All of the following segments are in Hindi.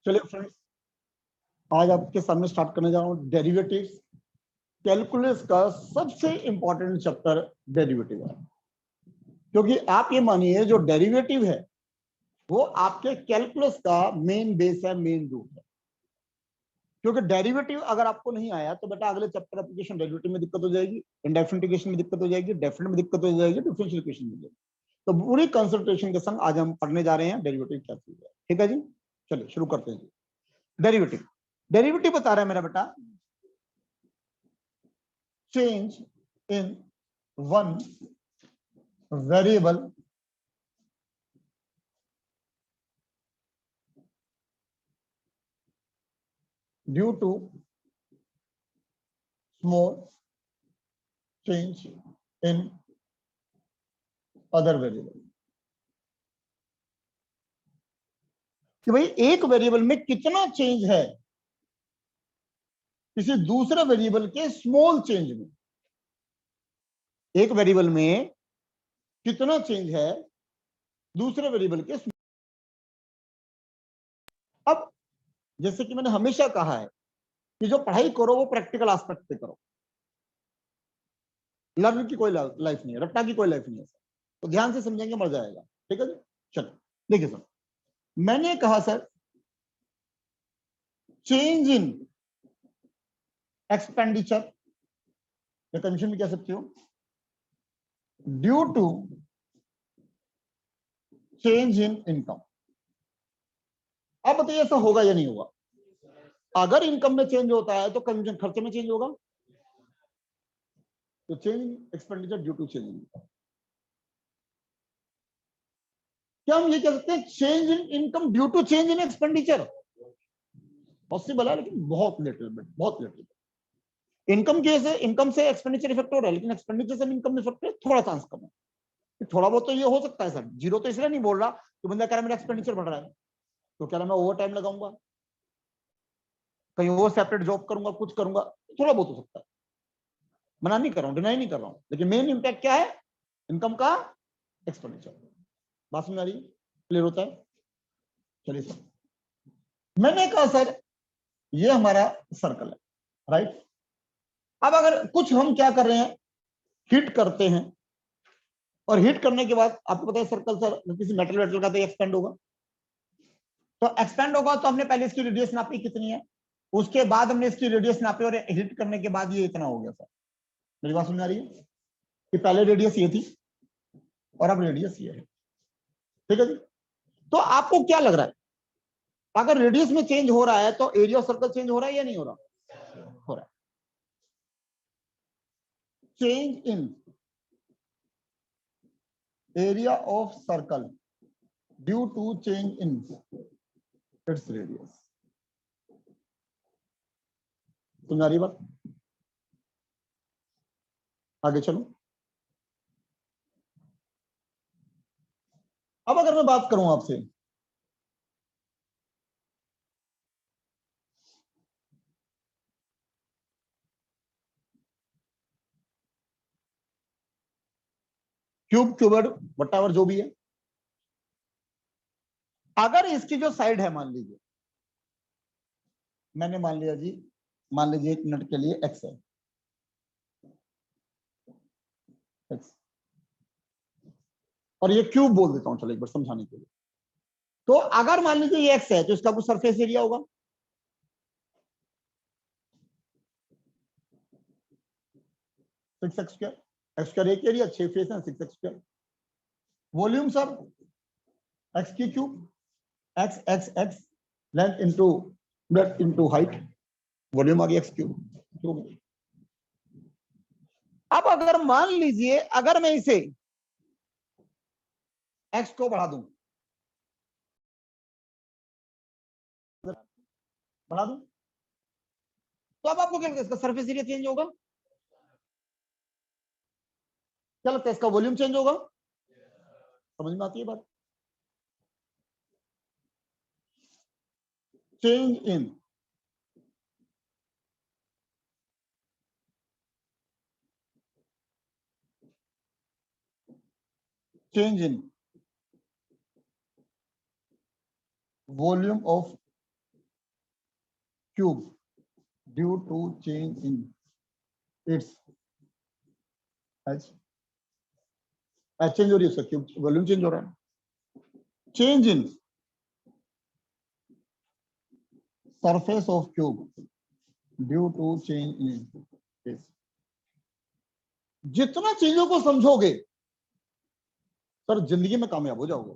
चलिए फ्रेंड्स, आज आपके सामने स्टार्ट करने जा रहा हूँ डेरिवेटिव्स। कैलकुलस का सबसे इंपॉर्टेंट चैप्टर डेरिवेटिव है, क्योंकि आप ये मानिए जो डेरिवेटिव है वो आपके कैलकुलस का मेन बेस है, मेन रूट है। क्योंकि डेरिवेटिव अगर आपको नहीं आया तो बेटा अगले चैप्टर एप्लीकेशन डेरिवेटिव में दिक्कत हो जाएगी, इंडेफिनिट इक्वेशन में दिक्कत हो जाएगी, डेफिनेट में दिक्कत हो जाएगी, डिफरेंशियल इक्वेशन में जाएगी। तो पूरी कंसंट्रेशन के संग आज हम पढ़ने जा रहे हैं डेरिवेटिव क्या चीज है। ठीक है जी, चलिए शुरू करते हैं। डेरिवेटिव डेरिवेटिव बता रहा है मेरा बेटा, change in one variable due to small change in other variable। कि भाई एक वेरिएबल में कितना चेंज है किसी दूसरे वेरिएबल के स्मॉल चेंज में। एक वेरिएबल में कितना चेंज है दूसरे वेरिएबल के अब जैसे कि मैंने हमेशा कहा है कि जो पढ़ाई करो वो प्रैक्टिकल एस्पेक्ट पे करो। लर्न की कोई लाइफ नहीं है, रट्टा की कोई लाइफ नहीं है, तो ध्यान से समझेंगे मजा आएगा। ठीक है जी, चलो देखिए सर, मैंने कहा सर चेंज इन एक्सपेंडिचर या कमीशन भी कह सकते हो due to change in income. अब बताइए ऐसा होगा या नहीं होगा? अगर इनकम में चेंज होता है तो कमीशन खर्चे में चेंज होगा, तो change expenditure due to change income. क्या हम ये कह सकते हैं change in income due to change in expenditure? Possible है लेकिन बहुत लिटिल बिट, बहुत लिटिल बिट। इनकम से एक्सपेंडिचर इफेक्ट हो रहा है, लेकिन एक्सपेंडिचर से इनकम इफेक्ट है थोड़ा चांस कम है। थोड़ा बहुत तो ये हो सकता है सर, जीरो तो इसलिए नहीं बोल रहा कि बंदा कह रहा है मेरा एक्सपेंडिचर बढ़ रहा है तो कह रहा मैं ओवर टाइम लगाऊंगा, कहीं और सेपरेट जॉब करूंगा, कुछ करूंगा, थोड़ा बहुत हो सकता है। मना नहीं कर रहा हूं, डिनाई नहीं कर रहा हूं, लेकिन मेन इंपैक्ट क्या है? इनकम का एक्सपेंडिचर। बात समझ आ रही है? क्लियर होता है? चलिए सर, मैंने कहा सर ये हमारा सर्कल है, राइट। अब अगर कुछ हम क्या कर रहे हैं, हिट करते हैं, और हिट करने के बाद आपको पता है सर्कल सर किसी मेटल वेटल का तो एक्सपेंड होगा, तो एक्सपेंड होगा तो हमने पहले इसकी रेडियस नापी कितनी है, उसके बाद हमने इसकी रेडियस नापी और हिट करने के बाद ये इतना हो गया सर। मेरी बात समझ आ रही है कि पहले रेडियस ये थी और अब रेडियस ये है। ठीक है जी, तो आपको क्या लग रहा है अगर रेडियस में चेंज हो रहा है तो एरिया ऑफ सर्कल चेंज हो रहा है या नहीं हो रहा? हो रहा है। Change in area of circle due to change in its radius. समझ आ रही बात? आगे चलो। अब अगर मैं बात करूं आपसे, क्यूब क्यूबर्ड वटावर जो भी है, अगर इसकी जो साइड है मान लीजिए, मैंने मान लिया जी, मान लीजिए एक मिनट के लिए एक्स है, एक्स, और ये क्यूब बोल देता हूं चलो एक बार समझाने के लिए। तो अगर मान लीजिए ये एक्स है तो इसका कुछ सरफेस एरिया होगा, 6x स्क्वायर, एक्स स्क्वायर एक एरिया, 6 फेस है, 6x square. Volume sir x की cube, x x x, length into breadth into height, volume आ गया एक्स क्यूब। अब अगर मान लीजिए अगर मैं इसे एक्स को बढ़ा दूं, बढ़ा दूं, तो अब आपको क्या लगता है इसका सरफेस एरिया चेंज होगा? क्या लगता है इसका वॉल्यूम चेंज होगा? समझ में आती है बात? Change in volume of cube due to change in its h change हो रही है उसका क्यूब वॉल्यूम चेंज हो रहा है. Change in surface of cube due to change in its. जितना चीजों को समझोगे सर जिंदगी में कामयाब हो जाओगे.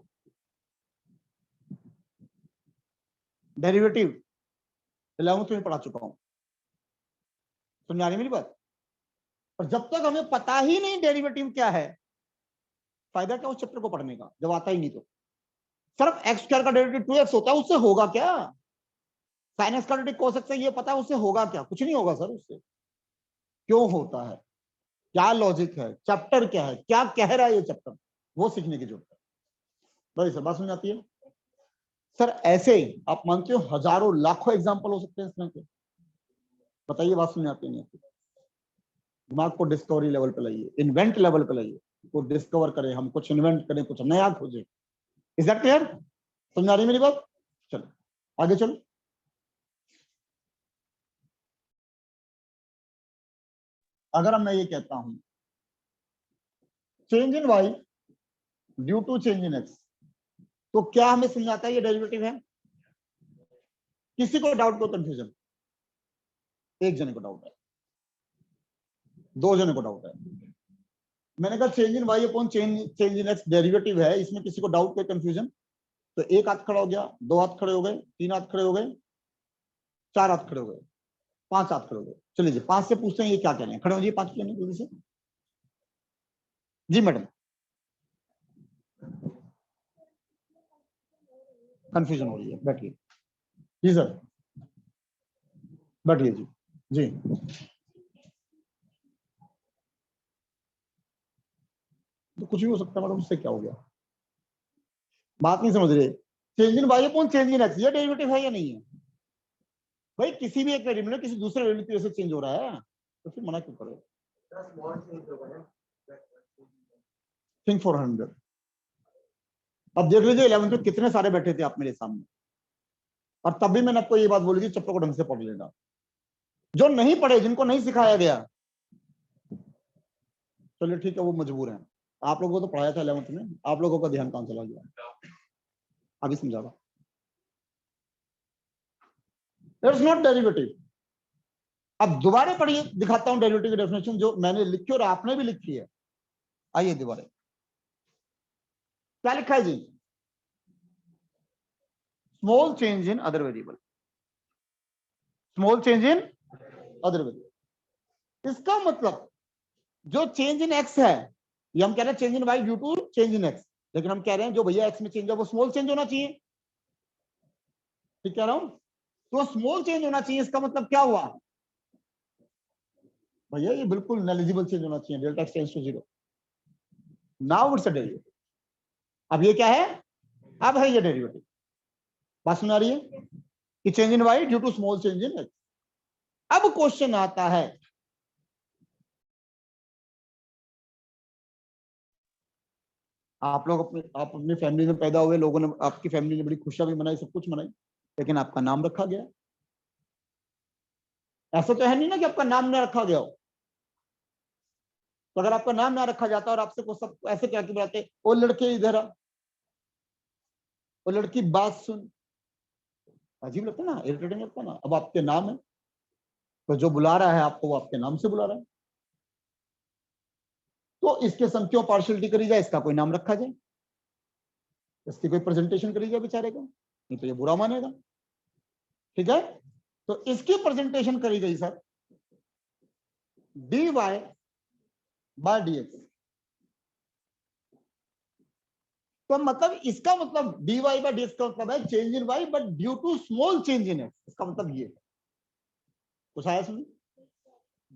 डेरिवेटिव 11th में पढ़ा चुका हूं, समझ आ रही मेरी बात. और जब तक हमें पता ही नहीं डेरिवेटिव क्या है, फायदा क्या उस चैप्टर को पढ़ने का जब आता ही नहीं. तो सिर्फ एक्स स्क्वायर का डेरिवेटिव 2x होता है, उससे होगा क्या? साइन एक्स का डेरिवेटिव कोस एक्स से ये पता है, उससे होगा क्या? कुछ नहीं होगा सर उससे. क्यों होता है, क्या लॉजिक है, चैप्टर क्या है, क्या कह रहा है ये चैप्टर, वो सीखने की जरूरत है. बड़ी सर बात समझ आती है. सर ऐसे आप मानते हो हजारों लाखों एग्जाम्पल हो सकते हैं इसमें के. बताइए बात समझ आती है नहीं आती. दिमाग को डिस्कवरी लेवल पे लाइए, इन्वेंट लेवल पे लाइए. को डिस्कवर करें, हम कुछ इन्वेंट करें, कुछ नया खोजें. Is that clear? समझ आ रही मेरी बात? चलो आगे चलो. अगर मैं ये कहता हूं change in y due to change in x, तो क्या हमें समझ आता है ये डेरिवेटिव है? किसी को डाउट को कंफ्यूजन? एक जने को डाउट है, दो जने को डाउट है. मैंने कहा change in y upon change in x derivative है, इसमें किसी को डाउट कोई कंफ्यूजन? तो एक हाथ खड़ा हो गया, दो हाथ खड़े हो गए, तीन हाथ खड़े हो गए, चार हाथ खड़े हो गए, पांच हाथ खड़े हो गए. चलिए जी पांच से पूछते हैं ये क्या कह रहे हैं. खड़े हो जी पांच जने जल्दी से. जी मैडम. कंफ्यूजन हो रही है, बैठिए. जी सर बैठिए जी. जी तो कुछ भी हो सकता है मैडम, उससे क्या हो गया? बात नहीं समझ रहे. Change in y upon change in x ये डेरिवेटिव है या नहीं है? भाई किसी भी एक वेरिएबल में किसी दूसरे वेरिएबल की वजह से चेंज हो रहा है, तो फिर मना क्यों करो? Think for 100. अब देख लीजिए 11th में कितने सारे बैठे थे आप मेरे सामने, और तब भी मैंने आपको ये बात बोली कि चप्पल को ढंग से पढ़ लेना. जो नहीं पढ़े, जिनको नहीं सिखाया गया, चलिए ठीक है वो मजबूर हैं. आप लोगों को तो पढ़ाया था 11th में, आप लोगों का ध्यान कहां चला गया? अभी समझा रहा. It's not derivative. अब दोबारा पढ़िए, दिखाता हूं डेरिवेटिव की डेफिनेशन जो मैंने लिखी और आपने भी लिखी है. आइए दोबारा. क्या लिखा है जी? Small change in other variable. Small change in other variable, इसका मतलब जो चेंज इन एक्स है, ये हम कह रहे हैं change in y due to change in x, लेकिन हम कह रहे हैं जो भैया एक्स में चेंज है वो स्मॉल चेंज होना चाहिए. ठीक कह रहा हूं? तो स्मॉल चेंज होना चाहिए, इसका मतलब क्या हुआ भैया? ये बिल्कुल नेलिजिबल चेंज होना चाहिए. Delta x tends to 0. Now it's a derivative. अब ये क्या है? अब है ये डेरिवेटिव. बात सुना रही है कि change in y due to small change in x. अब क्वेश्चन आता है, आप अपनी फैमिली में पैदा हुए, लोगों ने, आपकी फैमिली ने बड़ी खुशियां भी मनाई, सब कुछ मनाई, लेकिन आपका नाम रखा गया. ऐसा तो है नहीं ना कि आपका नाम ना रखा गया हो. तो अगर आपका नाम ना रखा जाता और आपसे को सब ऐसे क्या बुलाते, वो लड़के इधर आ, वो लड़की बात सुन, अजीब लगता है ना, इरिटेटिंग लगता है ना. अब आपके नाम है, तो जो बुला रहा है आपको वो आपके नाम से बुला रहा है, तो इसके संग क्यों पार्शियलिटी करी जाए? इसका कोई नाम रखा जाए, इसकी कोई प्रेजेंटेशन करी जाए बेचारे को, नहीं तो ये बुरा मानेगा. ठीक है? तो इसकी प्रेजेंटेशन करी गई सर dy बाय dx. तो मतलब इसका मतलब dy बाय dx का मतलब है change in y but due to small change in x. इसका मतलब ये कुछ आया समझ?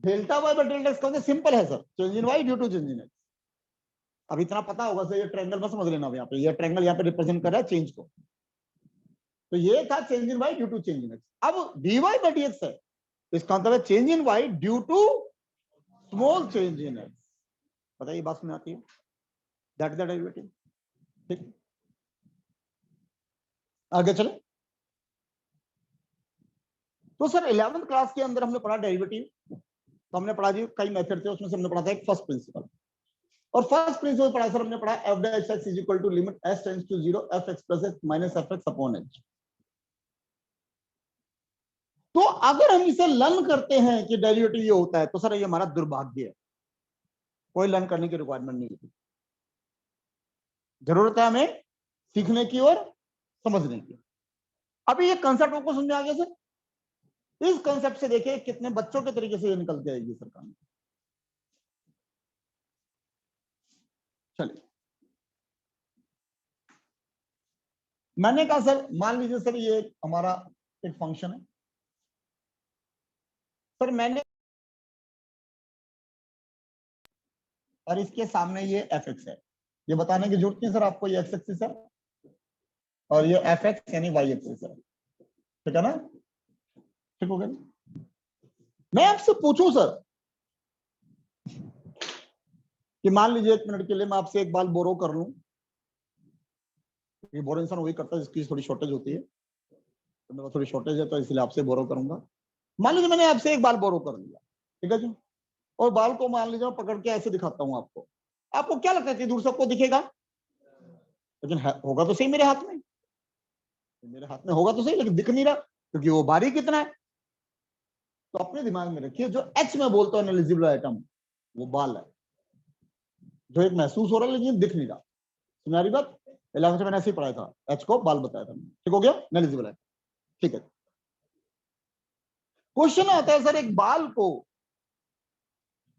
Delta y but delta x का मतलब सिंपल है sir, change in y due to change in x. अब इतना पता होगा सर, ये ट्रायंगल मत समझ लेना. यहाँ पे ये ट्रायंगल यहाँ पे रिप्रेजेंट कर रहा है चेंज को. तो ये था change in y due to change in x. अब dy बाय dx है, इसका मतलब है change in y due to small change in x. बताइए बात में आती है? That is the derivative. ठीक, आगे चले. तो सर 11th क्लास के अंदर हमने पढ़ा डेरिवेटिव, तो हमने पढ़ा जी कई मेथड थे, उसमें से हमने पढ़ा था एक फर्स्ट प्रिंसिपल, और फर्स्ट प्रिंसिपल पढ़ा सर हमने पढ़ा f dash x is equal to limit s tends to 0 f x plus x minus f x upon h. तो अगर हम इसे लर्न करते हैं कि डेरिवेटिव ये होता है, तो सर ये हमारा दुर्भाग्य है, कोई लर्न करने की रिक्वायरमेंट नहीं है, जरूरत है हमें सीखने की और समझने की। अभी ये कंसेप्ट आपको समझ में आ गया सर? इस कंसेप्ट से देखिए कितने बच्चों के तरीके से ये निकल के आएगी सरकार में। चलिए, मैंने कहा सर मान लीजिए सर ये हमारा एक फंक्शन है सर, मैंने और इसके सामने ये एफ एक्स है, ये बताने की जरूरत नहीं सर आपको, ये एक्स एक्सिस है और ये एफ एक्स यानी वाई एक्सिस है, ठीक है ना? ठीक हो गया। मैं आपसे पूछूं सर कि मान लीजिए 1 मिनट के लिए मैं आपसे एक बाल बोरो कर लूं, ये बोरो इंसान वही करता है जिसकी थोड़ी शॉर्टेज होती है, तो मेरे थोड़ी शॉर्टेज है तो इसलिए आपसे बोरो करूंगा। मान लीजिए मैंने आपसे एक बाल बोरो कर लिया, ठीक है जी, और बाल को मान लीजिए पकड़ के ऐसे दिखाता हूं आपको, आपको क्या लगता है कि दूर सबको दिखेगा? लेकिन होगा तो सही मेरे हाथ में, मेरे हाथ में होगा तो सही, लेकिन दिख नहीं रहा क्योंकि वो बारीक कितना है। तो अपने दिमाग में रखिए जो एच में बोलता हूं नेग्लिजिबल आइटम, वो बाल है, जो एक महसूस हो रहा है लेकिन दिख नहीं रहा। तुम्हारी बात 11th में मैंने ऐसे ही पढ़ाया था, एच को बाल बताया था, ठीक हो गया, नेग्लिजिबल है, ठीक है। क्वेश्चन आता है सर एक बाल को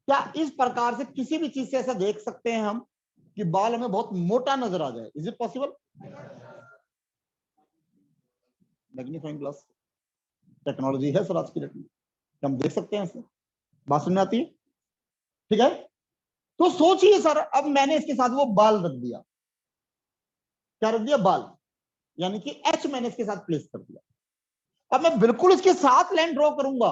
क्या इस प्रकार से किसी भी चीज से ऐसा देख सकते हैं हम कि बाल हमें बहुत मोटा नजर आ जाए? Is it possible? Magnifying glass technology है सर आज की डेट में, हम देख सकते हैं ऐसे, बात सुनने आती है, ठीक है। तो सोचिए सर अब मैंने इसके साथ वो बाल रख दिया, क्या रख दिया? बाल, यानी कि एच मैंने इसके साथ प्लेस कर दिया। अब मैं बिल्कुल इसके साथ लाइन ड्रॉ करूंगा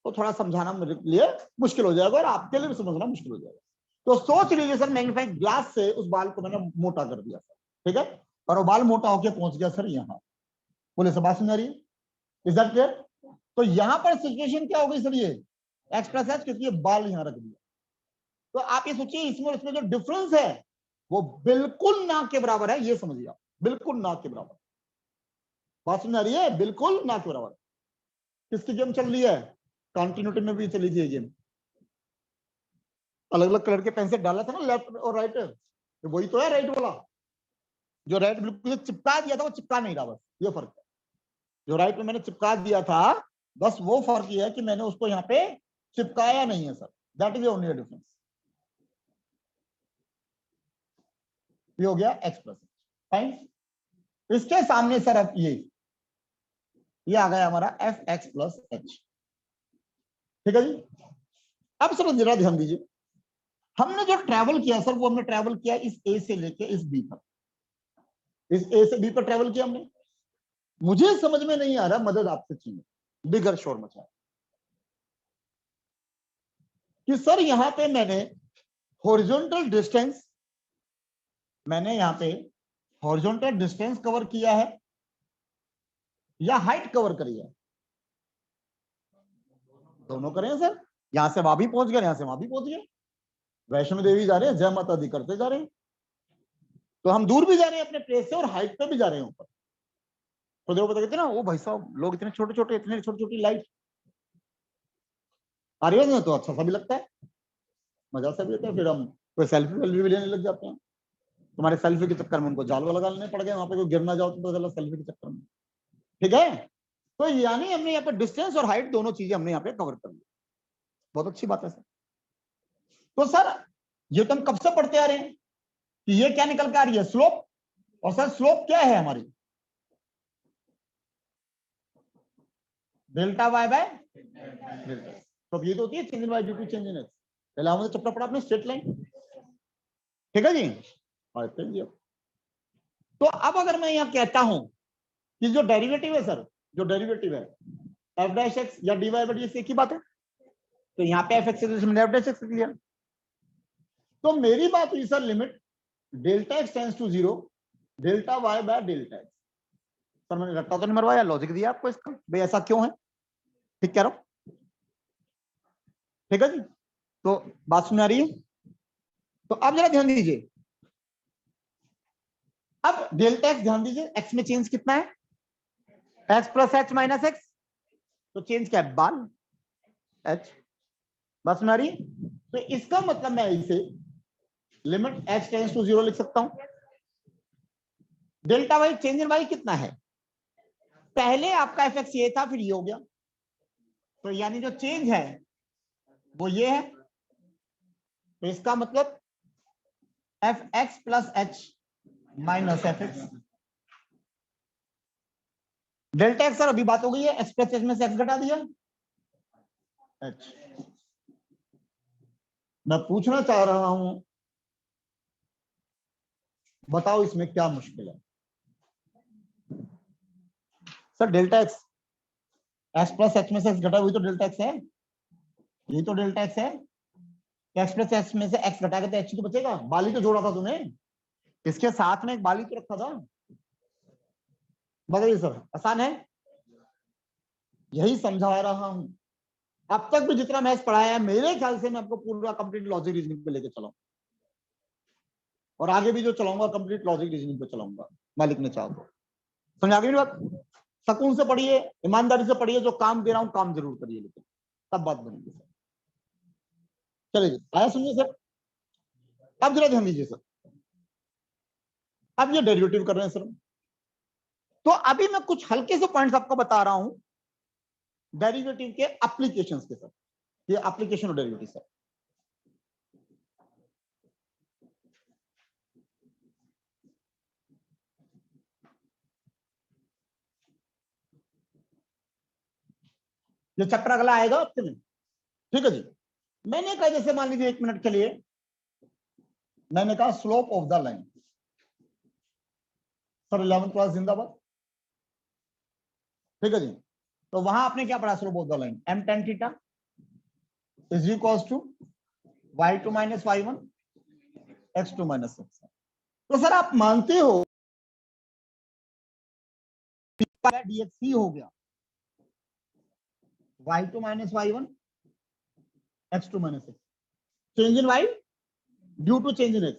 तो थोड़ा समझाना मेरे लिए मुश्किल हो जाएगा और आपके लिए भी समझना मुश्किल हो जाएगा। तो सोच लीजिए सर मैग्नीफाइंग ग्लास से उस बाल को मैंने मोटा कर दिया सर, ठीक है, और वो बाल मोटा होकर पहुंच गया सर यहाँ, बोले सब बात सुन रही है? Is that clear? तो यहां पर सिचुएशन क्या हो गई सर, ये एक्स प्लस एच, क्योंकि ये बाल यहां रख दिया। तो आप ये सोचिए इसमें और इसमें जो डिफरेंस है वो बिल्कुल ना के बराबर है, ये समझिए आप, बिल्कुल ना के बराबर। बात सुन रही है? बिल्कुल ना के बराबर। किसकी गेम चल रही है? कंटिन्यूटी में भी चली थी ये गेम, अलग अलग कलर के पेन से डाला था ना लेफ्ट और राइट, तो वही तो है राइट वाला, जो राइट बिल्कुल चिपका दिया था वो चिपका नहीं रहा, बस ये फर्क है। जो राइट में मैंने चिपका दिया था बस वो फर्क ये है कि मैंने उसको यहाँ पे चिपकाया नहीं है sir, that is only difference. ये हो गया एक्स प्लस फाइन। इसके सामने सर अब ये आ गया हमारा एफ एक्स प्लस एच, ठीक है जी। अब सर जरा ध्यान दीजिए, हमने जो ट्रैवल किया सर वो हमने ट्रैवल किया इस ए से लेके इस बी तक, इस ए से बी पर ट्रैवल किया हमने। मुझे समझ में नहीं आ रहा, मदद आपसे चाहिए, बिगर शोर मचा कि सर यहां पे मैंने हॉरिजॉन्टल डिस्टेंस, मैंने यहां पे हॉरिजॉन्टल डिस्टेंस कवर किया है या हाइट कवर करी है? दोनों करें सर, यहां से वहां भी पहुंच गए, यहां से वहां भी पहुंच गए, वैष्णो देवी जा रहे हैं, जय माता दी करते जा रहे हैं, तो हम दूर भी जा रहे हैं अपने प्लेस से और हाइट पे भी जा रहे हैं ऊपर। तो देखो पता कहते ना वो भाई साहब लोग इतने छोटे छोटे, इतने छोटी छोटी लाइट आ रही है, तो अच्छा सा भी लगता है, मजा सा भी आता है, फिर हम कोई सेल्फी वेल्फी भी लेने लग जाते हैं। तुम्हारे सेल्फी के चक्कर में उनको जाल लगाने पड़ गए, वहां पे कोई गिर ना जाओ तो पता चला सेल्फी के चक्कर में, ठीक है। तो यानी हमने यहाँ पे डिस्टेंस और हाइट दोनों चीजें हमने यहाँ पे कवर कर ली, बहुत अच्छी बात है सर। तो सर ये तो हम कब से पढ़ते आ रहे हैं कि ये क्या निकल के आ रही है? स्लोप। और सर स्लोप क्या है हमारी? Delta y by delta. तो ये तो होती है change in y due to change in x. पहले हमने चैप्टर पढ़ा अपने स्ट्रेट लाइन, ठीक है जी। तो अब अगर मैं यहां कहता हूं कि जो डेरिवेटिव है सर, जो डेरिवेटिव है एफ डैश एक्स या d y by d x, एक ही बात है, तो यहाँ पे एफ एक्स मैंने एफ डैश एक्स लिया। तो मेरी बात हुई sir limit delta x tends to 0 delta y by delta x. Sir मैंने रट्टा तो नहीं मरवाया, लॉजिक दिया आपको इसका, भाई ऐसा क्यों है? ठीक कह रहा हूं? ठीक है जी, तो बात सुन आ रही है? तो अब जरा ध्यान दीजिए, अब डेल्टा एक्स ध्यान दीजिए, एक्स में चेंज कितना है? X plus h minus x, तो चेंज क्या है? बाल एच। बात सुन आ रही है? तो इसका मतलब मैं इसे लिमिट एच टेंड्स टू 0 लिख सकता हूं। Delta y change in y कितना है? पहले आपका एफ एक्स ये था, फिर ये हो गया, तो यानी जो चेंज है वो ये है। तो इसका मतलब F x plus h minus f x. Delta x sir अभी बात हो गई है, एक्स प्लस एच में से एक्स घटा दिया एच। मैं पूछना चाह रहा हूं, बताओ इसमें क्या मुश्किल है? Sir delta x, x plus H में से एक्स घटा, वही तो डेल्टा एक्स है, यही तो डेल्टा एक्स है। एक्स प्लस एच में से एक्स घटा के तो एच तो बचेगा, बाली तो जोड़ा था तूने, इसके साथ में एक बाली तो रखा था। बताइए सर, आसान है? यही समझा रहा हूं। अब तक भी जितना मैथ्स पढ़ाया है, मेरे ख्याल से मैं आपको पूरा कंप्लीट लॉजिक रीजनिंग पे लेके चलाऊं, और आगे भी जो चलाऊंगा कंप्लीट लॉजिक रीजनिंग पे चलाऊंगा, मालिक ने चाहा तो। समझ आ गई बात? सुकून से पढ़िए, ईमानदारी से पढ़िए, जो काम दे रहा हूं काम जरूर करिए, लेकिन तब बात बनेगी सर। चलिए आया समझिए सर। अब जरा ध्यान दीजिए सर, अब ये डेरिवेटिव कर रहे हैं सर, तो अभी मैं कुछ हल्के से पॉइंट्स आपको बता रहा हूं डेरिवेटिव के एप्लीकेशंस के सर, ये एप्लीकेशन ऑफ डेरिवेटिव सर। ये चैप्टर अगला आएगा हफ्ते में, ठीक है जी। मैंने कहा जैसे मान लीजिए 1 मिनट के लिए मैंने कहा slope of the line, sir 11th class जिंदाबाद, ठीक है जी। तो वहां आपने क्या पढ़ा? Slope of the line m tan theta is equals to y2 minus y1 x2 minus x। तो सर आप मानते हो dx ही हो गया y2 minus y1 x2 minus x, change in y due to change in x।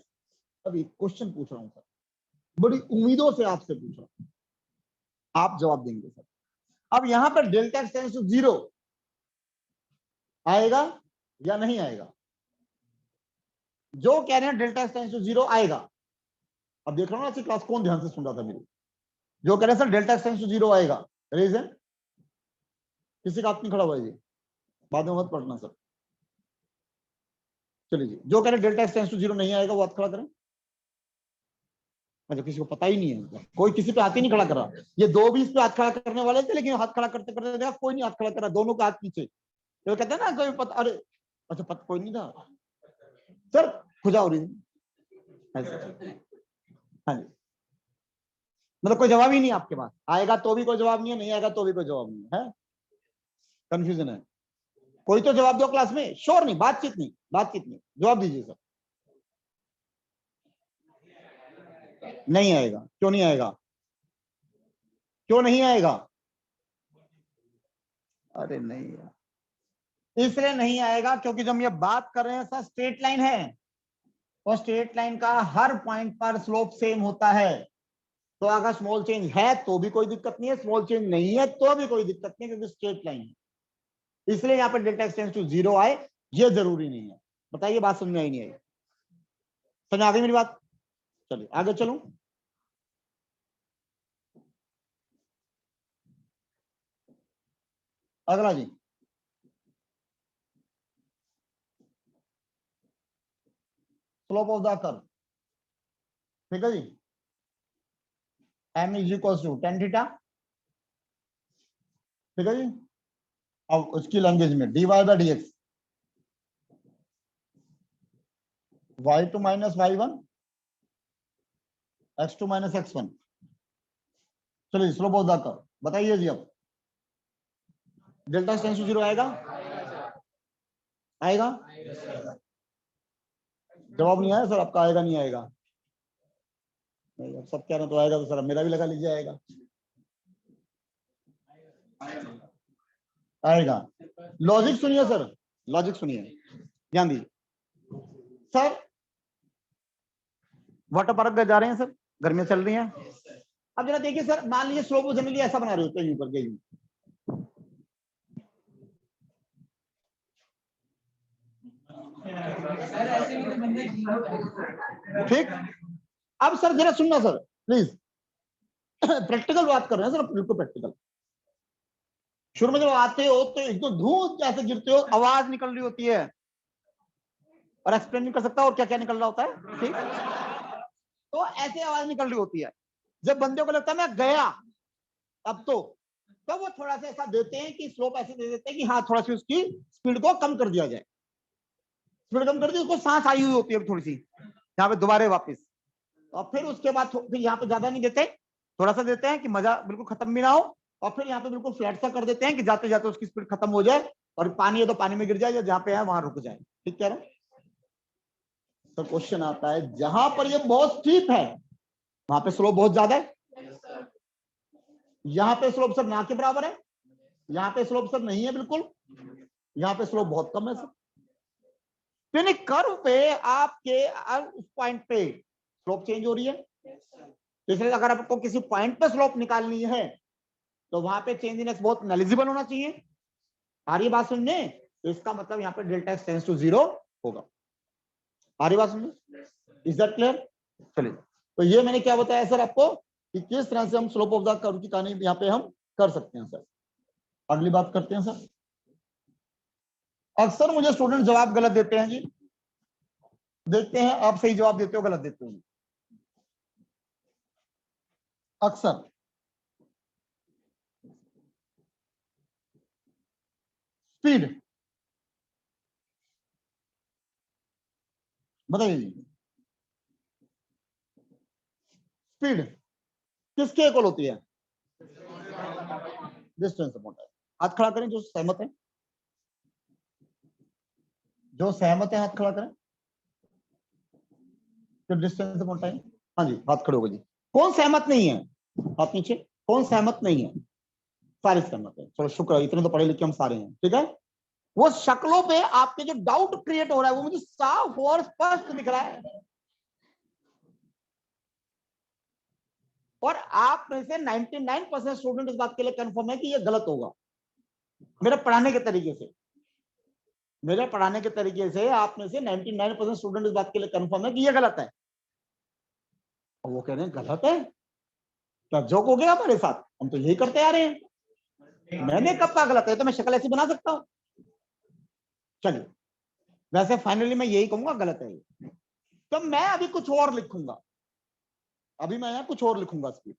अभी क्वेश्चन पूछ रहा हूं सर, बड़ी उम्मीदों से आपसे पूछ रहा हूं, आप जवाब देंगे सर। अब यहां पर डेल्टा एक्स टेंड्स टू 0 आएगा या नहीं आएगा? जो कह रहे हैं डेल्टा एक्स टेंड्स टू 0 आएगा। अब देख रहा हूं ना क्लास कौन ध्यान से सुन रहा था मेरी, जो कह रहे हैं sir delta x tends to 0 आएगा, रीजन? किसी का हाथ नहीं खड़ा हुआ है जी, बाद में मत पढ़ना सर। चलिए जी, जो कह रहे डेल्टा एक्स टेंड्स टू 0 नहीं आएगा वो हाथ खड़ा करें। अच्छा, किसी को पता ही नहीं है, कोई किसी पे हाथ ही नहीं खड़ा कर रहा। ये दो भी इस पे हाथ खड़ा करने वाले थे, लेकिन हाथ खड़ा करते करते देखा कोई नहीं हाथ खड़ा कर रहा, दोनों का हाथ पीछे। तो कहते हैं ना कोई पता, अरे अच्छा पता कोई नहीं था सर, खुजा हो रही हाँ जी, मतलब कोई जवाब ही नहीं आपके पास, आएगा तो भी कोई जवाब नहीं है, नहीं आएगा तो भी कोई जवाब नहीं है, कंफ्यूजन है। कोई तो जवाब दो क्लास में, श्योर नहीं, बातचीत नहीं, बातचीत नहीं, जवाब दीजिए सर। नहीं आएगा, क्यों नहीं आएगा? क्यों नहीं आएगा? अरे नहीं यार, इसलिए नहीं आएगा क्योंकि जब हम ये बात कर रहे हैं सर स्ट्रेट लाइन है, और स्ट्रेट लाइन का हर पॉइंट पर स्लोप सेम होता है। तो अगर स्मॉल चेंज है तो भी कोई दिक्कत नहीं है, स्मॉल चेंज नहीं है तो भी कोई दिक्कत नहीं है, क्योंकि स्ट्रेट लाइन है। इसलिए यहाँ पर डेल्टा एक्स टेंड्स टू 0 आए ये जरूरी नहीं है। बताइए बात समझ में आई नहीं आई? समझ आ गई मेरी बात? चलिए आगे चलूं। अगला जी, स्लोप ऑफ द कर्व, ठीक है जी। m is equal to tan theta, ठीक है जी। अब उसकी लैंग्वेज में dy by dx y2 minus y1 x2 minus x1। चलिए स्लोप ऑफ द कर्व बताइए जी। अब डेल्टा टेंड्स टू 0 आएगा? आएगा? जवाब नहीं आया सर आपका, आएगा नहीं आएगा? नहीं, सब कह रहे हैं तो आएगा, तो सर मेरा भी लगा लीजिए आएगा। आएगा। लॉजिक सुनिए सर, लॉजिक सुनिए, ध्यान दीजिए सर। वाटर पार्क गए जा रहे हैं सर, गर्मियां चल रही हैं। अब जरा देखिए सर, मान लीजिए स्लोप को जनरली ऐसा बना रहे होते हैं, यूं करके यूं, ठीक। अब सर जरा सुनना सर प्लीज, प्रैक्टिकल बात कर रहे हैं सर, बिल्कुल प्रैक्टिकल। शुरू में जब आते हो तो एकदम धूल जैसे गिरते हो, आवाज निकल रही होती है, और एक्सप्लेन नहीं कर सकता और क्या क्या निकल रहा होता है, ठीक। तो ऐसे आवाज निकल रही होती है। जब बंदे को लगता है मैं गया, अब तो वो थोड़ा सा ऐसा देते हैं कि स्लोप ऐसे दे देते हैं कि हाँ थोड़ा सी उसकी स्पीड को कम कर दिया जाए। स्पीड कम कर दी, उसको सांस आई हुई होती है थोड़ी सी, यहाँ पे दोबारा वापस। और फिर उसके बाद फिर यहाँ पे ज्यादा नहीं देते, थोड़ा सा देते हैं कि मजा बिल्कुल खत्म भी ना हो, और फिर यहाँ पे बिल्कुल फ्लैट सा कर देते हैं कि जाते जाते उसकी स्पीड खत्म हो जाए, और पानी है तो पानी में गिर जाए, या जहाँ पे है वहां रुक जाए। ठीक कह रहा हूँ? तो क्वेश्चन आता है, जहां पर ये बहुत स्टीप है वहां पे स्लोप बहुत ज्यादा है, यहाँ पे स्लोप सर ना के बराबर है, यहाँ पे स्लोप सर नहीं है बिल्कुल, यहाँ पे स्लोप बहुत कम है सर। तो कर्व पे आपके उस पॉइंट पे स्लोप चेंज हो रही है, इसलिए अगर आपको किसी पॉइंट पे स्लोप निकालनी है तो वहां पे चेंज इन एक्स बहुत नेलिजिबल होना चाहिए। आ रही बात सुनने? तो इसका मतलब यहाँ पे डेल्टा एक्स टेंड्स टू 0 होगा। आ रही बात सुनने? Is that clear? चलिए, तो ये मैंने क्या बताया सर आपको कि किस तरह से हम स्लोप ऑफ द कर्व की कहानी यहाँ पे हम कर सकते हैं सर। अगली बात करते हैं सर। अक्सर मुझे स्टूडेंट जवाब गलत देते हैं जी, देखते हैं आप सही जवाब देते हो गलत देते हो। अक्सर स्पीड बताइए, स्पीड किसके इक्वल होती है? Distance upon time. हाथ खड़ा करें जो सहमत है, जो सहमत है हाथ खड़ा करें। जो डिस्टेंस अपॉन टाइम, हाँ जी हाथ खड़े होगा जी। कौन सहमत नहीं है? हाथ नीचे। कौन सहमत नहीं है? सारे सहमत है, चलो शुक्र है, इतने तो पढ़े लिखे हम सारे हैं, ठीक है। वो शक्लों पे आपके जो डाउट क्रिएट हो रहा है वो मुझे साफ और स्पष्ट दिख रहा है, और आप में से 99% स्टूडेंट इस बात के लिए कंफर्म है कि ये गलत होगा। मेरे पढ़ाने के तरीके से, मेरे पढ़ाने के तरीके से आप में से 99% स्टूडेंट इस बात के लिए कंफर्म है कि ये गलत है। और वो कह रहे हैं गलत है, क्या जोक हो गया हमारे साथ? हम तो यही करते आ रहे हैं। मैंने कब कहा गलत है? तो मैं शक्ल ऐसी बना सकता हूं? चलिए, वैसे फाइनली मैं यही कहूंगा गलत है। तो मैं अभी कुछ और लिखूंगा, अभी मैं कुछ और लिखूंगा स्पीड।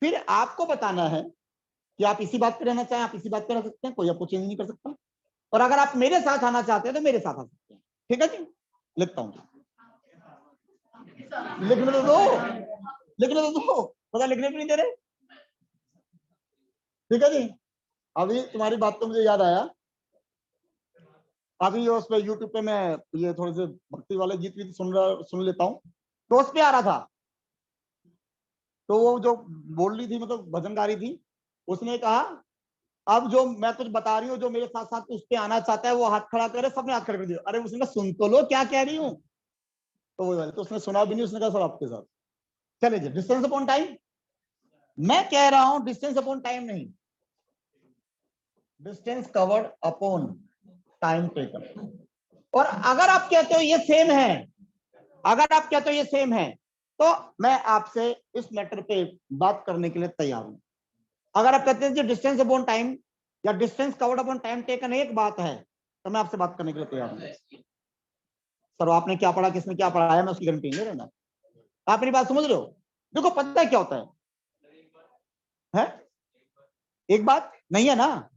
फिर आपको बताना है कि आप इसी बात पे रहना चाहें, आप इसी बात पे रह सकते हैं, कोई आपको चेंज नहीं कर सकता। और अगर आप मेरे साथ आना चाहते हैं तो मेरे साथ आ सकते हैं। ठीक है जी, लिखता हूं। लिखने तो दो, लिखने तो दो, पता लिखने भी नहीं दे रहे। ठीक है जी, अभी तुम्हारी बात तो मुझे याद आया, अभी उस पर यूट्यूब पे मैं ये थोड़े से भक्ति वाले गीत भी सुन लेता हूँ, तो उस पे आ रहा था। तो वो जो बोल रही थी, मतलब भजन गा रही थी, उसने कहा अब जो मैं कुछ बता रही हूँ, जो मेरे साथ साथ उस पे आना चाहता है वो हाथ खड़ा करे। सबने हाथ खड़ा कर दिया। अरे उसने कहा सुन तो लो क्या कह रही हूँ। तो वो वाले तो उसने सुना भी नहीं, उसने कहा सर आपके साथ। चले जी, डिस्टेंस अपॉन टाइम। मैं कह रहा हूं डिस्टेंस अपॉन टाइम नहीं, distance covered upon time taken. और अगर आप कहते हो ये सेम है, अगर आप कहते हो ये सेम है, तो मैं आपसे इस मैटर पे बात करने के लिए तैयार हूं। अगर आप कहते हैं कि डिस्टेंस अपॉन टाइम या distance covered upon time taken एक बात है, तो मैं आपसे बात करने के लिए तैयार हूं। सर आपने क्या पढ़ा, किसने क्या पढ़ाया, मैं उसकी गारंटी नहीं रहना। आप मेरी बात समझ रहे हो? देखो पता है क्या होता है? एक बात नहीं है ना?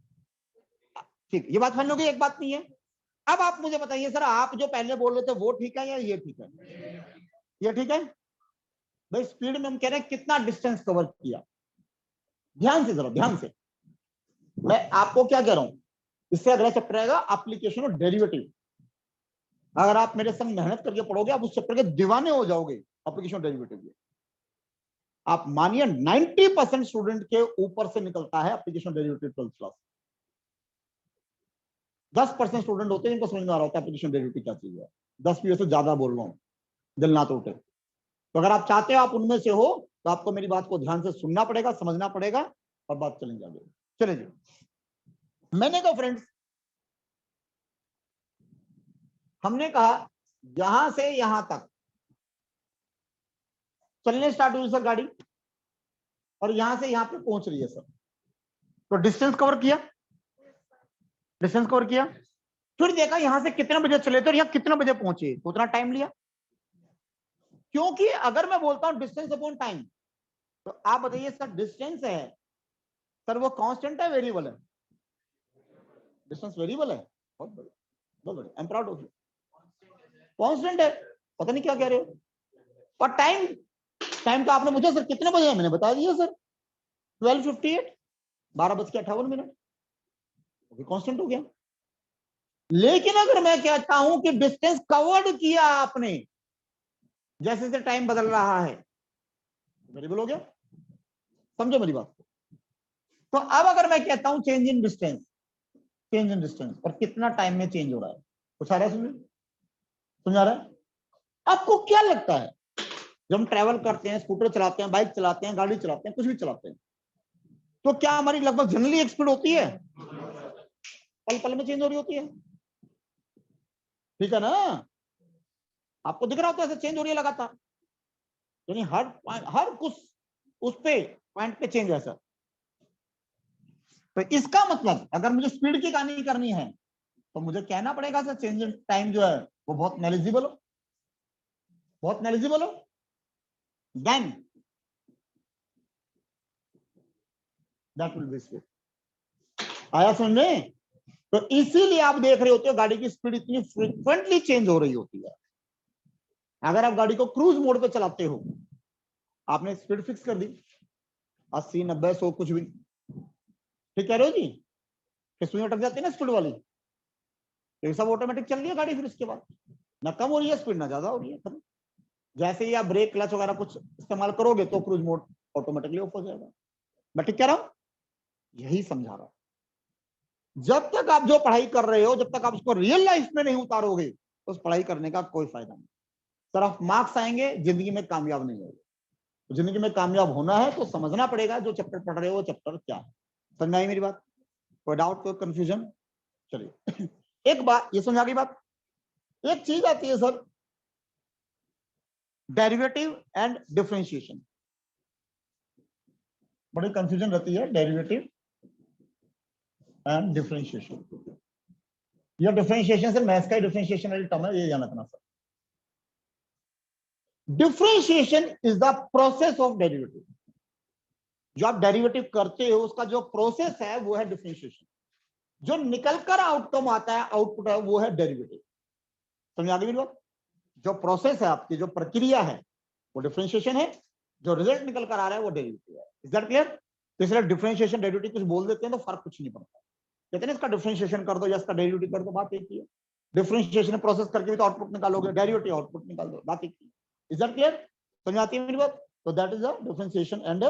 ठीक, ये बात मान लो कि एक बात नहीं है। अब आप मुझे बताइए सर, आप जो पहले बोल रहे थे वो ठीक है या ये ठीक है? ये ठीक है भाई। स्पीड में हम कह रहे हैं कितना डिस्टेंस कवर किया। ध्यान से, जरा ध्यान से, मैं आपको क्या कह रहा हूं, इससे अगला चैप्टर आएगा एप्लीकेशन ऑफ डेरिवेटिव। अगर आप मेरे संग मेहनत करके पढ़ोगे, आप उस चैप्टर के दीवाने हो जाओगे। एप्लीकेशन ऑफ डेरिवेटिव आप मानिए 90% स्टूडेंट के ऊपर से निकलता है application of derivative 12th class. 10% student होते हैं जिनको समझ में आ रहा होता है एप्लीकेशन डेरिवेटिव क्या चीज है। 10 से ज्यादा बोल रहा हूँ, दिल ना टूटे। तो अगर आप चाहते हो आप उनमें से हो तो आपको मेरी बात को ध्यान से सुनना पड़ेगा, समझना पड़ेगा और बात चलेंगे आगे। चले जी, मैंने कहा फ्रेंड्स, हमने कहा यहां से यहां तक चलने स्टार्ट हुई सर गाड़ी, और यहां से यहां पे पहुंच रही है सर। तो डिस्टेंस कवर किया, डिस्टेंस कवर किया, फिर देखा यहां से कितने बजे चले थे और यहाँ कितने बजे पहुंचे, तो उतना टाइम लिया। क्योंकि अगर मैं बोलता हूं डिस्टेंस अपॉन टाइम, तो आप बताइए सर डिस्टेंस है सर वो कांस्टेंट है वेरिएबल है? डिस्टेंस वेरिएबल है। बहुत बढ़िया, बहुत बढ़िया, I am proud of you. Constant है, पता नहीं क्या कह रहे हो। और टाइम, टाइम तो आपने पूछा सर कितने बजे है, मैंने बता दिया सर 12:58, 12:58, कांस्टेंट हो गया। लेकिन अगर मैं कहता हूं कि डिस्टेंस कवर्ड किया आपने, जैसे जैसे टाइम बदल रहा है, वेरिएबल हो गया। समझो मेरी बात को। तो अब अगर मैं कहता हूं change in distance, change in distance, और कितना टाइम में चेंज हो रहा है, कुछ आ रहा है समझ आ रहा है? आपको क्या लगता है जब हम ट्रैवल करते हैं, स्कूटर चलाते हैं, बाइक चलाते हैं, गाड़ी चलाते हैं, कुछ भी चलाते हैं, तो क्या हमारी लगभग जनरली एक स्पीड होती है? पल पल में चेंज हो रही होती है, ठीक है ना? आपको दिख रहा होता है ऐसे चेंज हो रही है लगातार, यानी हर कुछ उस पे पॉइंट पे चेंज है सर। तो इसका मतलब अगर मुझे स्पीड की कहानी करनी है तो मुझे कहना पड़ेगा सर चेंज इन टाइम जो है वो बहुत नेलिजिबल हो, बहुत नेलिजिबल हो। Then that will be speed. आया समझ? तो इसीलिए आप देख रहे होते हो गाड़ी की स्पीड इतनी फ्रीक्वेंटली चेंज हो रही होती है। अगर आप गाड़ी को क्रूज मोड पे चलाते हो, आपने स्पीड फिक्स कर दी 80, 90, 100 कुछ भी, ठीक कह रहे हो जी? किस में अटक जाती है ना स्पीड वाली, तो ये सब ऑटोमेटिक चल रही है गाड़ी, फिर इसके बाद ना कम हो रही है स्पीड ना ज्यादा हो रही है। जैसे ही आप ब्रेक क्लच वगैरह कुछ इस्तेमाल करोगे तो क्रूज मोड ऑटोमेटिकली ऑफ हो जाएगा। मैं ठीक कह रहा हूं? यही समझा रहा हूं। जब तक आप जो पढ़ाई कर रहे हो, जब तक आप उसको रियल लाइफ में नहीं उतारोगे तो उस पढ़ाई करने का कोई फायदा नहीं। सिर्फ मार्क्स आएंगे, जिंदगी में कामयाब नहीं होगा। तो जिंदगी में कामयाब होना है तो समझना पड़ेगा जो चैप्टर पढ़ रहे हो वो चैप्टर क्या है। समझ आई मेरी बात? कोई डाउट, कोई कंफ्यूजन? चलिए एक बात ये समझ आ गई बात। एक चीज आती है सर, डेरिवेटिव एंड डिफरेंशिएशन। बड़ी कंफ्यूजन रहती है डेरिवेटिव एंड डिफरेंशिएशन। ये डिफरेंशिएशन सर मैथ्स का डिफरेंशिएशन वाली टर्म है, ये जाना था sir. Differentiation is the process of derivative. जो आप डेरिवेटिव करते हो उसका जो प्रोसेस है वो है डिफरेंशिएशन। जो निकलकर आउटकम आता है, आउटपुट है, वो है डेरिवेटिव। समझ आ गई मेरी बात? जो प्रोसेस है आपकी, जो प्रक्रिया है वो डिफरेंशिएशन है, जो रिजल्ट निकल कर आ रहा है वो डेरिवेटिव है। Is that clear? तो इसलिए डिफरेंशिएशन डेरिवेटिव कुछ बोल देते हैं तो फर्क कुछ नहीं पड़ता। कहते हैं इसका डिफरेंशिएशन कर दो या इसका डेरिवेटिव कर दो, बात एक ही है। डिफरेंशिएशन प्रोसेस करके भी तो आउटपुट निकालोगे, डेरिवेटिव आउटपुट निकाल दो, बात एक ही है। Is that clear? समझ आती है मेरी बात? तो that is the differentiation and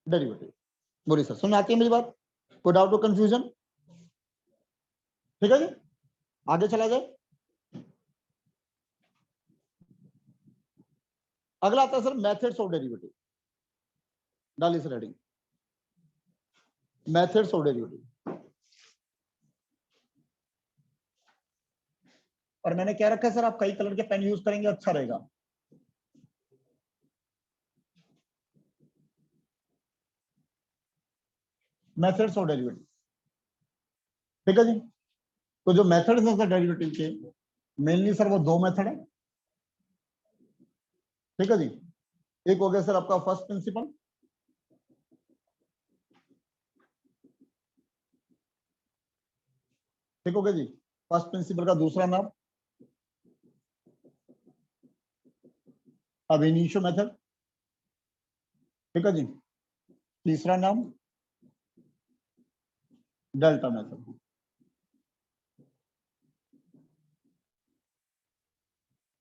derivative. बोलिए सर, समझ आती है मेरी बात? कोई डाउट, कंफ्यूजन? ठीक है जी, आगे चला जाए। अगला आता है सर मेथड्स ऑफ डेरिवेटिव। डालिए sir heading, methods of derivative. और मैंने क्या रखा है सर, आप कई कलर के पेन यूज करेंगे अच्छा रहेगा। मेथड्स ऑफ डेरिवेटिव, ठीक है जी। तो जो मेथड्स है सर डेरिवेटिव के, मेनली सर वो दो मेथड है, ठीक है जी। एक हो गया सर आपका फर्स्ट प्रिंसिपल, ठीक हो गया जी। फर्स्ट प्रिंसिपल का दूसरा नाम अब इनिशियो मेथड, ठीक है जी। तीसरा नाम डेल्टा मेथड,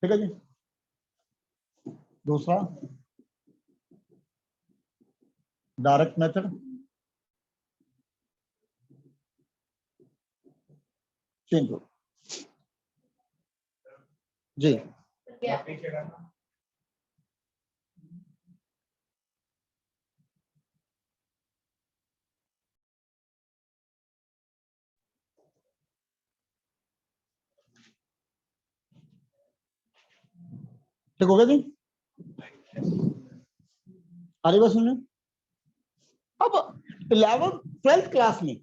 ठीक है जी। दूसरा डायरेक्ट मेथड, चेन रूल जी। ठीक हो गया जी। आगे बात सुनिए। अब 11th-12th क्लास में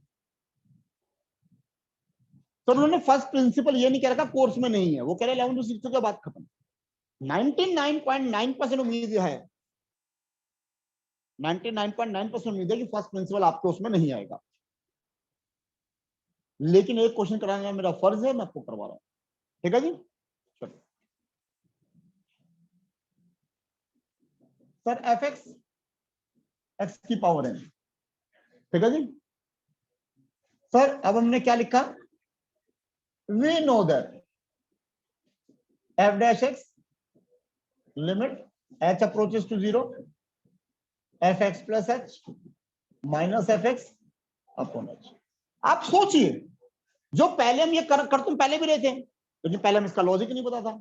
तो उन्होंने फर्स्ट प्रिंसिपल ये नहीं कह रखा कोर्स में नहीं है, वो कह रहे 11 to 6 के बाद खत्म। 99.9% उम्मीद है, 99.9% उम्मीद है कि फर्स्ट प्रिंसिपल आपको उसमें नहीं आएगा, लेकिन एक क्वेश्चन कराना मेरा फर्ज है, मैं आपको करवा रहा हूं। ठीक है जी। चलो सर एफ एक्स की पावर है, ठीक है जी। सर अब हमने क्या लिखा, we know that f dash x limit h approaches to 0 f x plus h minus f x upon h. आप सोचिए, जो पहले हम ये कर तुम पहले भी रहे थे, लेकिन पहले हम इसका लॉजिक नहीं पता था,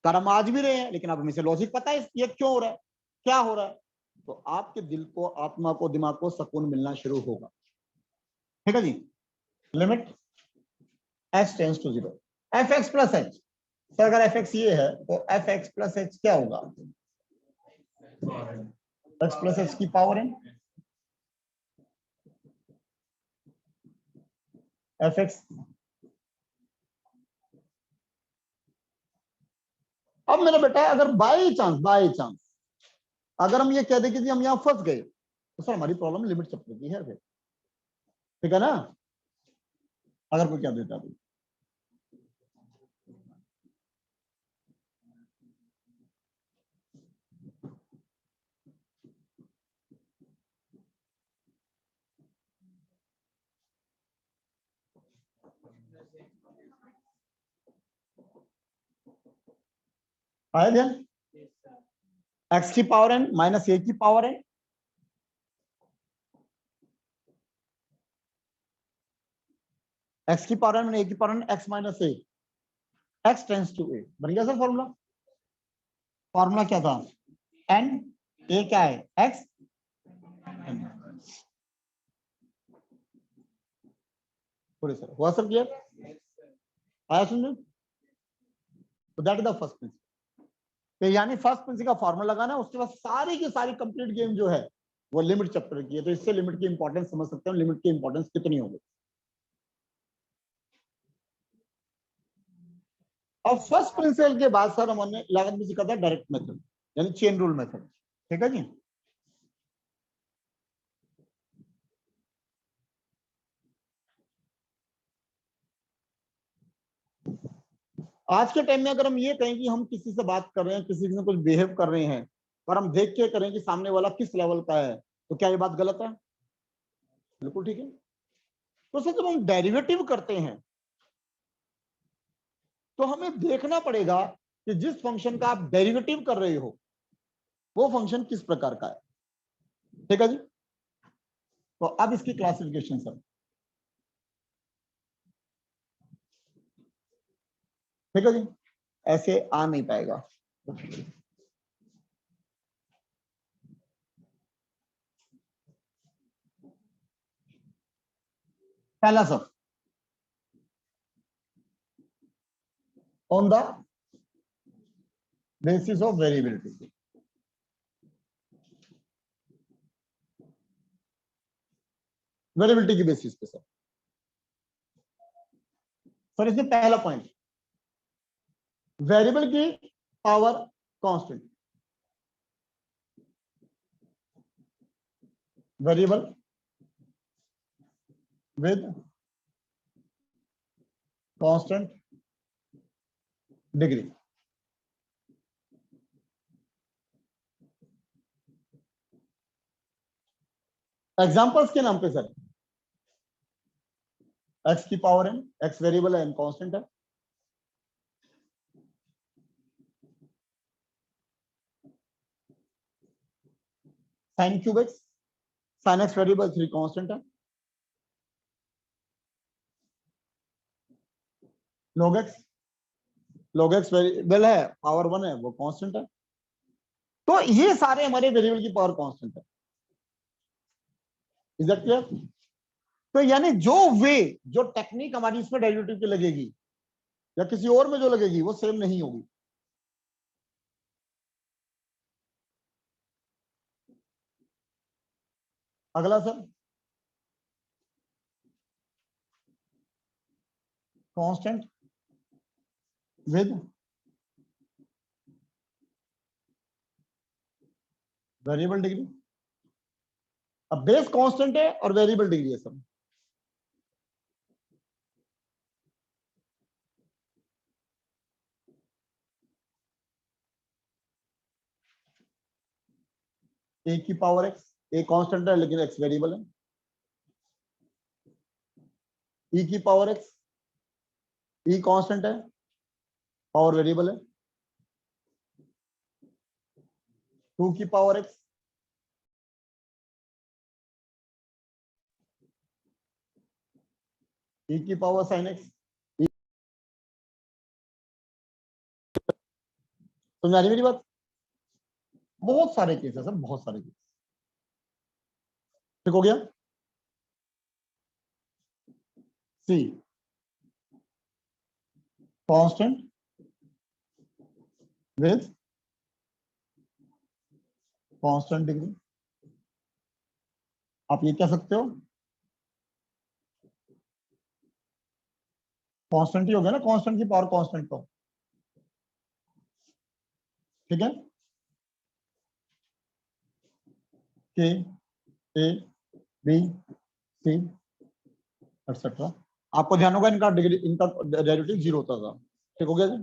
कर हम आज भी रहे हैं, लेकिन अब हमें से लॉजिक पता है ये क्यों हो रहा है, क्या हो रहा है। तो आपके दिल को, आत्मा को, दिमाग को सुकून मिलना शुरू होगा। ठीक है जी। Limit h tends to 0 f x plus h. Sir अगर एफ एक्स ये है तो एफ एक्स प्लस एच क्या होगा, एक्स प्लस एच की पावर है एफ एक्स। अब मेरा बेटा अगर बाई चांस अगर हम ये कह दें कि हम यहां फंस गए तो सर हमारी प्रॉब्लम लिमिट चैप्टर की है फिर, ठीक है ना। अगर कोई क्या देता है आया ध्यान, एक्स की पावर एन माइनस ए की पावर एन, एक्स की पावर एन ए की power n x minus a, x tends to a, बन गया सर फॉर्मूला। फॉर्मूला क्या था, एन, ए क्या है एक्स, पूरे सर हुआ सर क्लियर, आया सुन। तो that is the first principle. तो यानी फर्स्ट प्रिंसिपल का फॉर्मूला लगाना, उसके बाद सारी की सारी कंप्लीट गेम जो है वो लिमिट चैप्टर की है। तो इससे लिमिट की इंपॉर्टेंस समझ सकते हैं, लिमिट की इंपॉर्टेंस कितनी होगी। और फर्स्ट प्रिंसिपल के बाद सर हमने लागत भी सीखा था डायरेक्ट मेथड, यानी चेन रूल मेथड। ठीक है जी। आज के टाइम में अगर हम ये कहें कि हम किसी से बात कर रहे हैं, किसी से कुछ बिहेव कर रहे हैं, और हम देख के करें कि सामने वाला किस लेवल का है, तो क्या ये बात गलत है, बिल्कुल ठीक है। तो सर जब हम डेरिवेटिव करते हैं तो हमें देखना पड़ेगा कि जिस फंक्शन का आप डेरिवेटिव कर रहे हो वो फंक्शन किस प्रकार का है। ठीक है जी। तो अब इसकी क्लासिफिकेशन सर, ठीक है जी, ऐसे आ नहीं पाएगा। पहला sir, on the basis of variability, variability की बेसिस पे सर। सर इसमें पहला पॉइंट, वेरिएबल की power constant, variable with constant degree. Examples के नाम पे सर, एक्स की पावर एन, एक्स वेरिएबल है, एन कांस्टेंट है, sine cube x, sine x variable 3 constant है, log x वेरिएबल है, पावर 1 है, वो कांस्टेंट है। तो ये सारे हमारे वेरिएबल की पावर कांस्टेंट है। Is that clear? तो यानी जो वे, जो टेक्निक हमारी इसमें डेरिवेटिव की लगेगी या किसी और में जो लगेगी वो सेम नहीं होगी। अगला sir, constant with variable degree. अब बेस कांस्टेंट है और वेरिएबल डिग्री है सर। ए की पावर एक्स, ए कांस्टेंट है लेकिन एक्स वेरिएबल है। ई की पावर एक्स, ई कांस्टेंट है, पावर वेरिएबल है। 2 की पावर एक्स, ई की पावर साइन एक्स। समझ आ रही मेरी बात? बहुत सारे केस है सर, बहुत सारे केस। ठीक हो गया? सी कांस्टेंट विद कांस्टेंट डिग्री। आप ये कह सकते हो कांस्टेंट ही हो गया ना, कांस्टेंट की पावर कांस्टेंट तो। ठीक है, के ए बी सी एक्सेट्रा। आपको ध्यान होगा इनका डिग्री, इनका डेरिवेटिव 0 होता था। ठीक हो गया जी?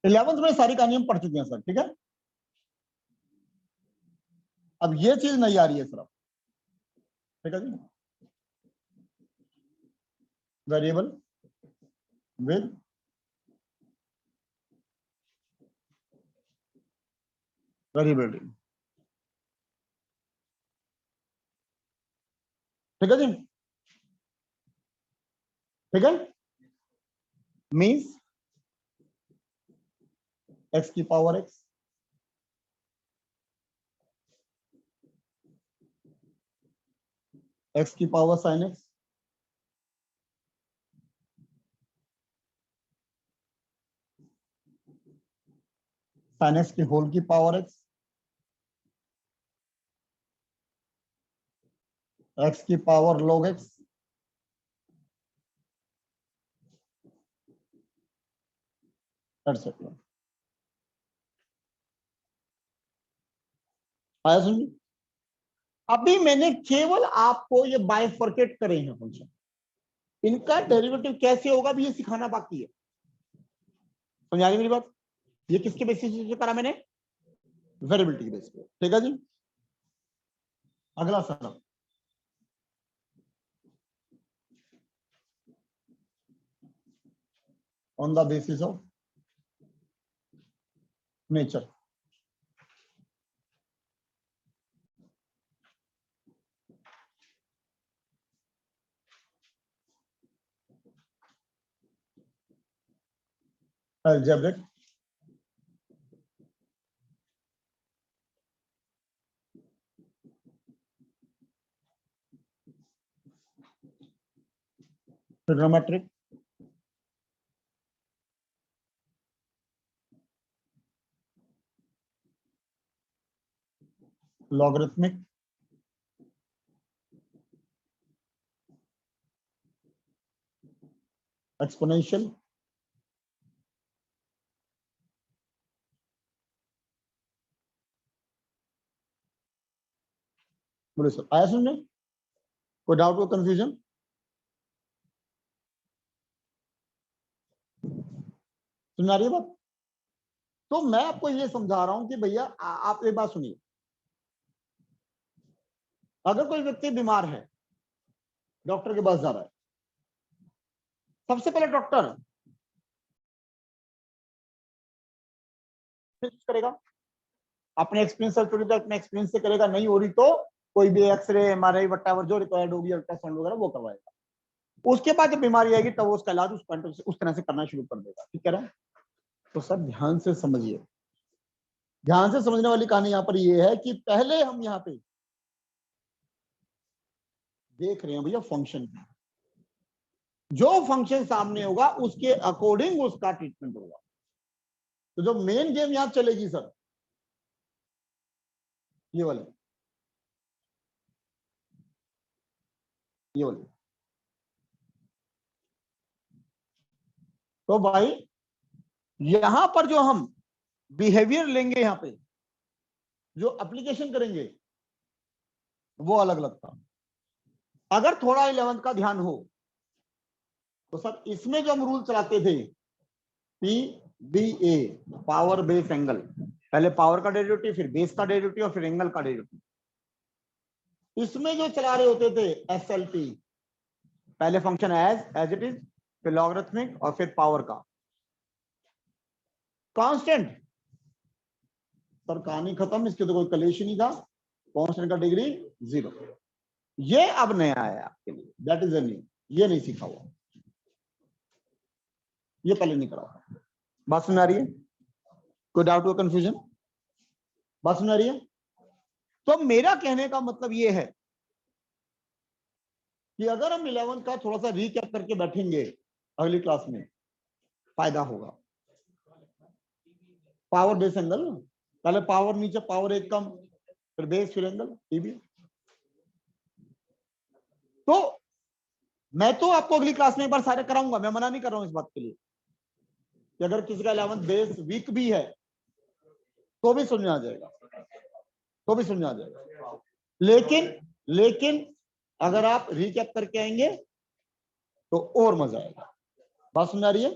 11th में सारी कहानी हम पढ़ चुके हैं सर। ठीक है, अब ये चीज नहीं आ रही है सर। ठीक है जी, वेरिएबल विद वेरिएबल। ठीक है जी, ठीक है। मीन्स एक्स की पावर एक्स, एक्स की power sine x, sine x की होल की पावर एक्स, एक्स की पावर लॉग एक्स, एटसेट्रा। आया समझ? अभी मैंने केवल आपको ये बाइफर्केट करे हैं फंक्शन, इनका डेरिवेटिव कैसे होगा भी ये सिखाना बाकी है। समझ आ रही मेरी बात? ये किसके बेसिस पे करा मैंने? वेरिएबिलिटी के बेसिस पे। ठीक है जी, अगला सवाल। On the basis of nature. Algebraic trigonometric logarithmic exponential बोले सर। आया सुनने? कोई डाउट और कंफ्यूजन? सुन आ रही है बात? तो मैं आपको ये समझा रहा हूं कि भैया आप एक बात सुनिए। अगर कोई व्यक्ति बीमार है, डॉक्टर के पास जा रहा है, सबसे पहले डॉक्टर करेगा अपने एक्सपीरियंस से, अपने एक्सपीरियंस से करेगा। नहीं हो रही तो कोई भी एक्सरे, एमआरआई, वटावर जो रिक्वायर्ड होगी, अल्ट्रासाउंड वगैरह वो करवाएगा। उसके बाद जब बीमारी आएगी तब वो उसका इलाज उस पॉइंट से उस तरह से करना शुरू कर देगा। ठीक है ना? तो सर ध्यान से समझिए, ध्यान से समझने वाली कहानी यहाँ पर ये है कि पहले हम यहाँ पे देख रहे हैं भैया फंक्शन, जो फंक्शन सामने होगा उसके अकॉर्डिंग उसका ट्रीटमेंट होगा। तो जो मेन गेम यहां चलेगी सर, ये वाली, ये वाली। तो भाई यहां पर जो हम बिहेवियर लेंगे, यहां पे जो एप्लीकेशन करेंगे वो अलग अलग था। अगर थोड़ा 11th का ध्यान हो तो सर इसमें जो हम रूल चलाते थे, PBA, पावर बेस एंगल, पहले पावर का डेरिवेटिव, फिर बेस का डेरिवेटिव और फिर एंगल का डेरिवेटिव। इसमें जो चला रहे होते थे SLP, पहले फंक्शन एज इट इज, फिर लॉगरिथमिक और फिर पावर का कांस्टेंट। सर कहानी खत्म, इसके तो कोई कलेश ही नहीं था, कांस्टेंट का डिग्री 0। ये अब नया है आपके लिए, दैट इज अ न्यू, ये नहीं सीखा हुआ, ये पहले नहीं करा हुआ। बात सुन आ रही है? कोई डाउट हो, कंफ्यूजन? बात सुन आ रही है? तो मेरा कहने का मतलब ये है कि अगर हम 11th का थोड़ा सा रिकैप करके बैठेंगे अगली क्लास में, फायदा होगा। पावर बेस एंगल, पहले पावर नीचे, पावर एक कम, फिर बेस, फिर एंगल, टीबी। तो मैं तो आपको अगली क्लास में एक बार सारे कराऊंगा, मैं मना नहीं कर रहा हूं इस बात के लिए कि अगर किसी का 11th बेस वीक भी है तो भी समझ में आ जाएगा, तो भी समझ में आ जाएगा। लेकिन अगर आप रिकैप करके आएंगे तो और मजा आएगा। बात समझ आ रही है?